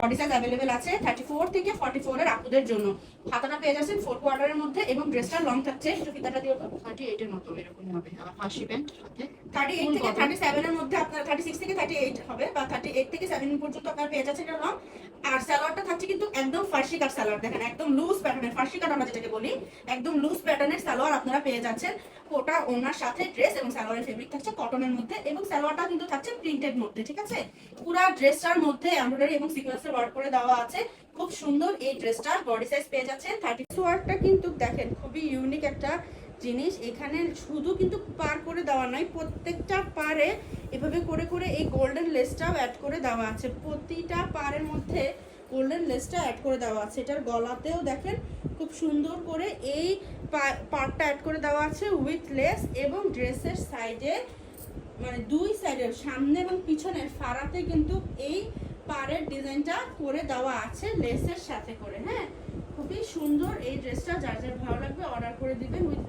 Body size available আছে 34 থেকে 44 এর আপুদের জন্য। হাতাটা পেয়ে যাচ্ছেন 4 কোয়ার্টারের মধ্যে এবং ড্রেসটা লং থাকছে, একটু ফিতাটা দিয়ে 38 এর মতো এরকম হবে। আর ফাঁসি প্যান্ট সাথে 38 থেকে 37 এর মধ্যে আপনার 36 থেকে 38 হবে, বা 38 থেকে 7 পর্যন্ত আপনারা পেয়ে যাচ্ছেন এটা লং। আর সালোয়ারটা থাকছে কিন্তু একদম ফার্সি কাট সালোয়ার, দেখেন একদম লুজ প্যাটার্নের, ফার্সি কাট আমরা যেটাকে বলি, একদম লুজ প্যাটার্নের সালোয়ার আপনারা পেয়ে যাচ্ছেন। ওটা ওনার সাথে ড্রেস এবং সালোয়ারের ফেব্রিক থাকছে কটনের মধ্যে, এবং সালোয়ারটা কিন্তু থাকছে প্রিন্টেড মধ্যে, ঠিক আছে। পুরো ড্রেসটার মধ্যে এমব্রয়ডারি এবং সিকোয়েন্সের ওয়ার্ক করে দেওয়া আছে, খুব সুন্দর। এই ড্রেসটার বডি সাইজ পেয়ে যাচ্ছেন 30। ওয়ার্কটা কিন্তু দেখেন খুবই ইউনিক একটা জিনিস, এখানে শুধু কিন্তু পার করে দেওয়া নাই, প্রত্যেকটা পারে এভাবে করে করে এই গোল্ডেন লেসটাও অ্যাড করে দেওয়া আছে, প্রতিটা পারের মধ্যে গোল্ডেন লেসটা অ্যাড করে দেওয়া আছে। এটার গলাতেও দেখেন খুব সুন্দর করে এই পার্টটা অ্যাড করে দেওয়া আছে উইথ লেস, এবং ড্রেসের সাইডে মানে দুই সাইডের সামনে এবং পিছনের ফাড়াতে কিন্তু এই পাড়ের ডিজাইনটা করে দেওয়া আছে লেসের সাথে করে। হ্যাঁ, খুবই সুন্দর এই ড্রেসটা, যার যার ভালো লাগবে অর্ডার করে দিবেন উইথ